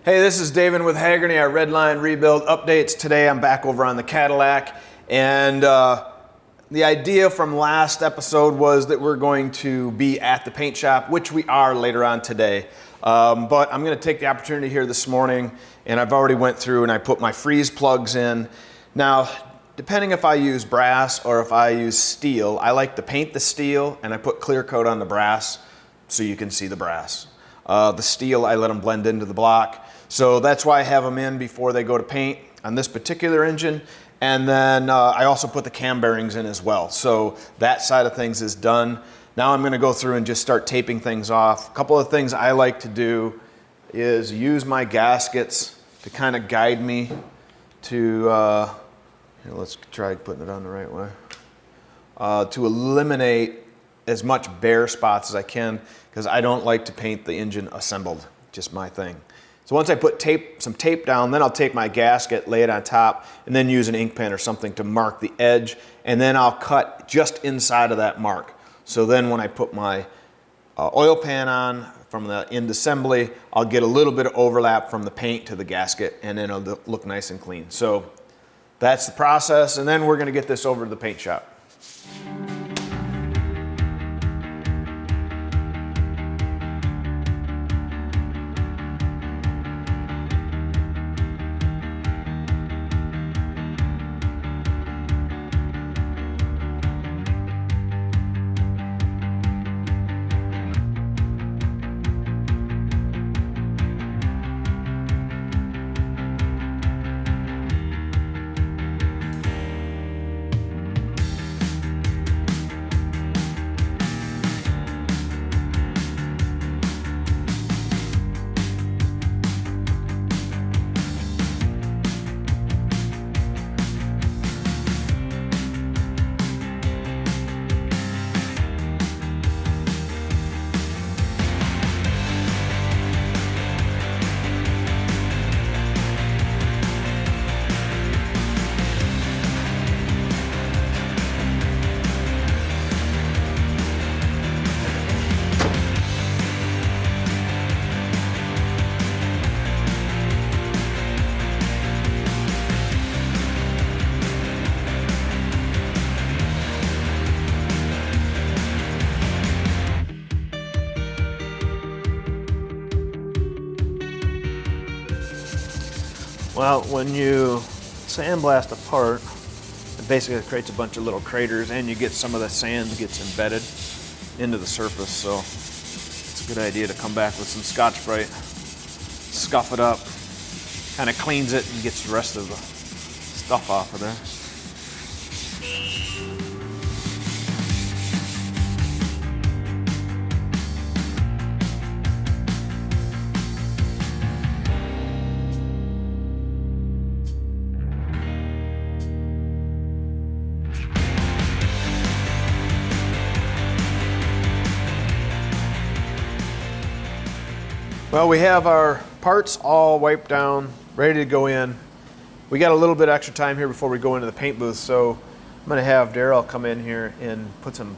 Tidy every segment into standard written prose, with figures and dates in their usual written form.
Hey, this is Davin with Hagerty, our Redline rebuild updates. Today I'm back over on the Cadillac, and the idea from last episode was that we're going to be at the paint shop, which we are later on today. But I'm going to take the opportunity here this morning, and I've already went through and I put my freeze plugs in. Now, depending if I use brass or if I use steel, I like to paint the steel and I put clear coat on the brass so you can see the brass. The steel, I let them blend into the block. So that's why I have them in before they go to paint on this particular engine. And then I also put the cam bearings in as well. So that side of things is done. Now I'm going to go through and just start taping things off. A couple of things I like to do is use my gaskets to kind of guide me to, here, let's try putting it on the right way, to eliminate as much bare spots as I can, because I don't like to paint the engine assembled, just my thing. So once I put some tape down, then I'll take my gasket, lay it on top, and then use an ink pen or something to mark the edge, and then I'll cut just inside of that mark. So then when I put my oil pan on from the end assembly, I'll get a little bit of overlap from the paint to the gasket, and then it'll look nice and clean. So that's the process, and then we're going to get this over to the paint shop. Well, when you sandblast a part, it basically creates a bunch of little craters, and you get some of the sand gets embedded into the surface. So it's a good idea to come back with some Scotch-Brite, scuff it up, kind of cleans it and gets the rest of the stuff off of there. Well, we have our parts all wiped down, ready to go in. We got a little bit extra time here before we go into the paint booth, so I'm going to have Daryl come in here and put some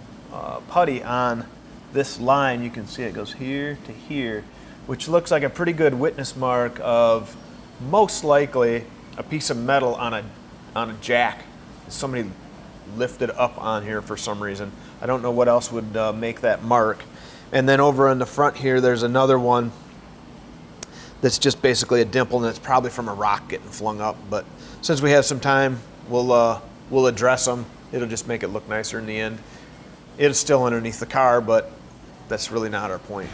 putty on this line. You can see it goes here to here, which looks like a pretty good witness mark of most likely a piece of metal on a jack. Somebody lifted up on here for some reason. I don't know what else would make that mark. And then over in the front here, there's another one that's just basically a dimple, and it's probably from a rock getting flung up. But since we have some time, we'll address them. It'll just make it look nicer in the end. It's still underneath the car, but that's really not our point.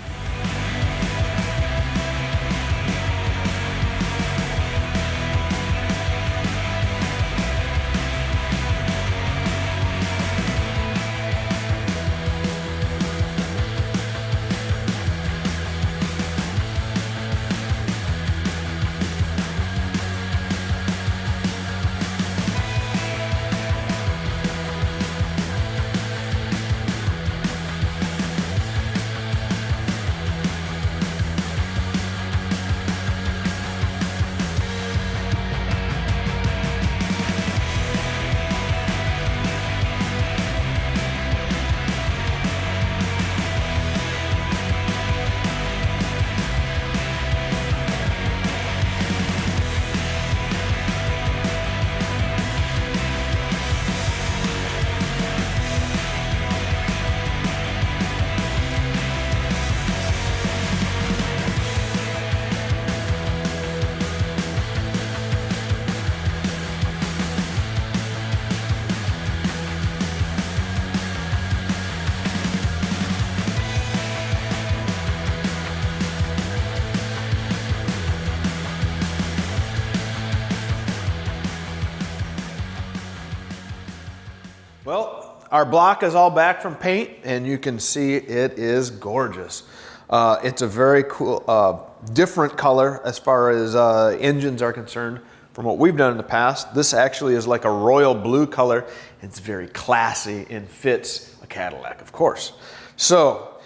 Well, our block is all back from paint, and you can see it is gorgeous. It's a very cool, different color as far as engines are concerned from what we've done in the past. This actually is like a royal blue color. It's very classy and fits a Cadillac, of course. So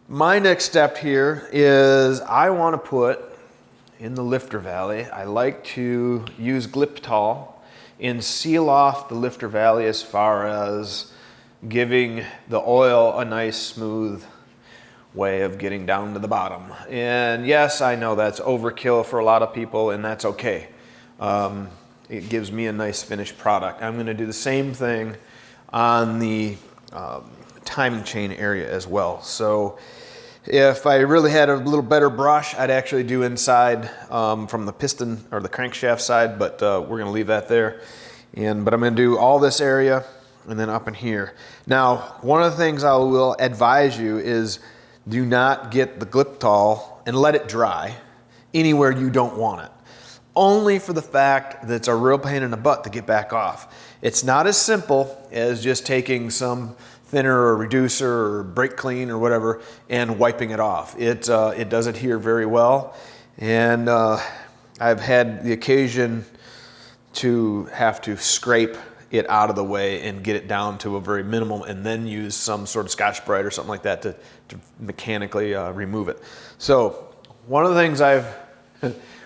my next step here is I want to put in the lifter valley, I like to use Gliptol and seal off the lifter valley as far as giving the oil a nice smooth way of getting down to the bottom. And yes, I know that's overkill for a lot of people, and that's okay. It gives me a nice finished product. I'm going to do the same thing on the timing chain area as well. So if I really had a little better brush, I'd actually do inside from the piston or the crankshaft side, but we're going to leave that there. But I'm going to do all this area and then up in here. Now, one of the things I will advise you is do not get the Gliptol and let it dry anywhere you don't want it. Only for the fact that it's a real pain in the butt to get back off. It's not as simple as just taking some thinner or reducer or brake clean or whatever and wiping it off. It does adhere very well, and I've had the occasion to have to scrape it out of the way and get it down to a very minimum and then use some sort of Scotch-Brite or something like that to mechanically remove it. So one of the things I've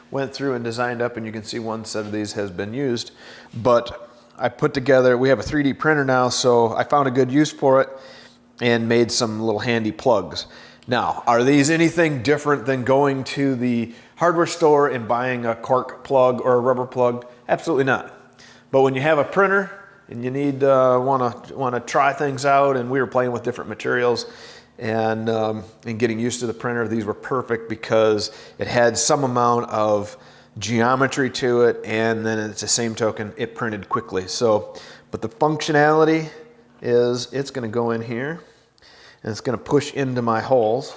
went through and designed up, and you can see one set of these has been used, but I put together, we have a 3D printer now, so I found a good use for it and made some little handy plugs. Now, are these anything different than going to the hardware store and buying a cork plug or a rubber plug? Absolutely not. But when you have a printer and you need want to try things out, and we were playing with different materials and getting used to the printer, these were perfect because it had some amount of geometry to it, and then at the same token it printed quickly. So, but the functionality is it's going to go in here and it's going to push into my holes,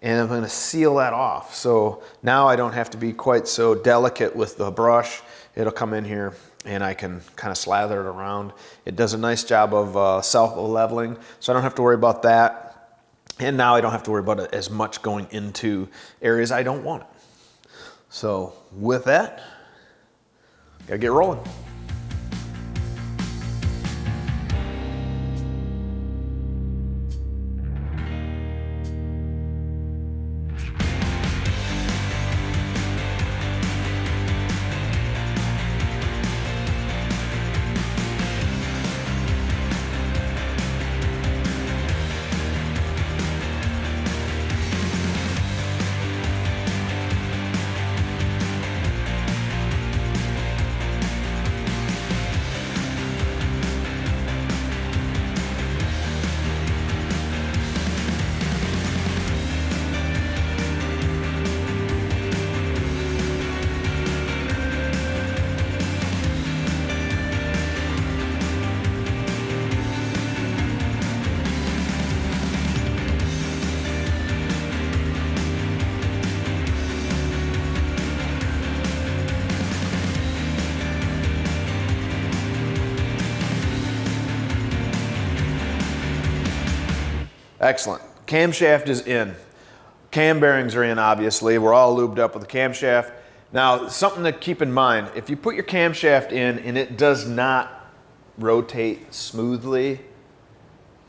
and I'm going to seal that off. So now I don't have to be quite so delicate with the brush. It'll come in here and I can kind of slather it around. It does a nice job of self-leveling, so I don't have to worry about that. And now I don't have to worry about it as much going into areas I don't want it. So with that, gotta get rolling. Excellent. Camshaft is in. Cam bearings are in, obviously. We're all lubed up with the camshaft. Now, something to keep in mind, if you put your camshaft in and it does not rotate smoothly,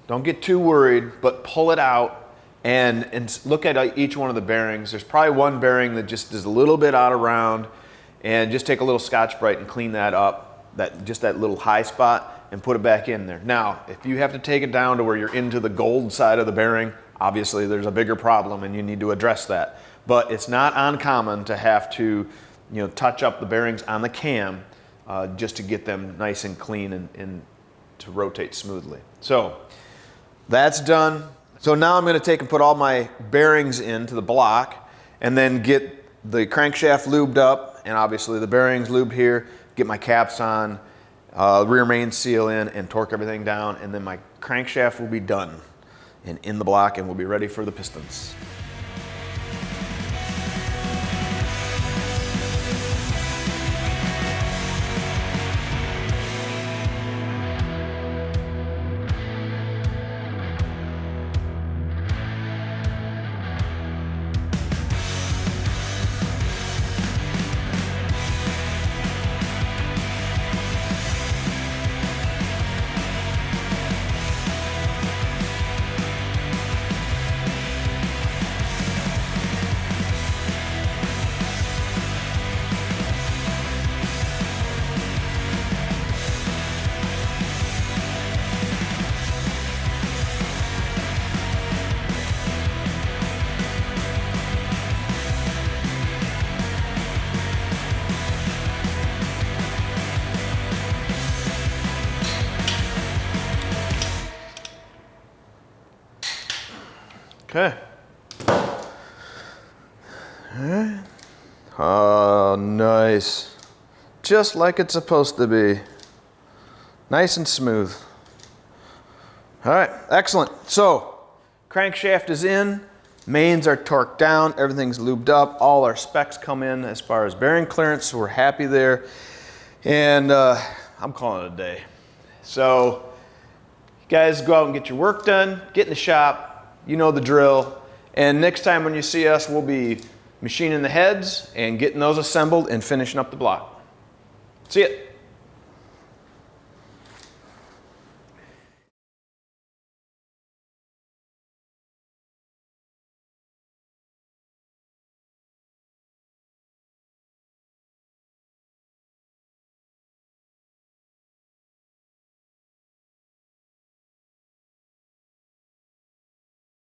don't get too worried, but pull it out and look at each one of the bearings. There's probably one bearing that just is a little bit out of round, and just take a little Scotch-Brite and clean that up, just that little high spot, and put it back in there. Now, if you have to take it down to where you're into the gold side of the bearing, obviously there's a bigger problem and you need to address that. But it's not uncommon to have to, touch up the bearings on the cam just to get them nice and clean and to rotate smoothly. So that's done. So now I'm going to take and put all my bearings into the block and then get the crankshaft lubed up, and obviously the bearings lubed here, get my caps on, rear main seal in, and torque everything down, and then my crankshaft will be done and in the block, and we'll be ready for the pistons. Okay. All right. Oh, nice. Just like it's supposed to be. Nice and smooth. All right, excellent. So, crankshaft is in, mains are torqued down, everything's lubed up, all our specs come in as far as bearing clearance, so we're happy there. And I'm calling it a day. So, you guys go out and get your work done, get in the shop, you know the drill. And next time when you see us, we'll be machining the heads and getting those assembled and finishing up the block. See ya.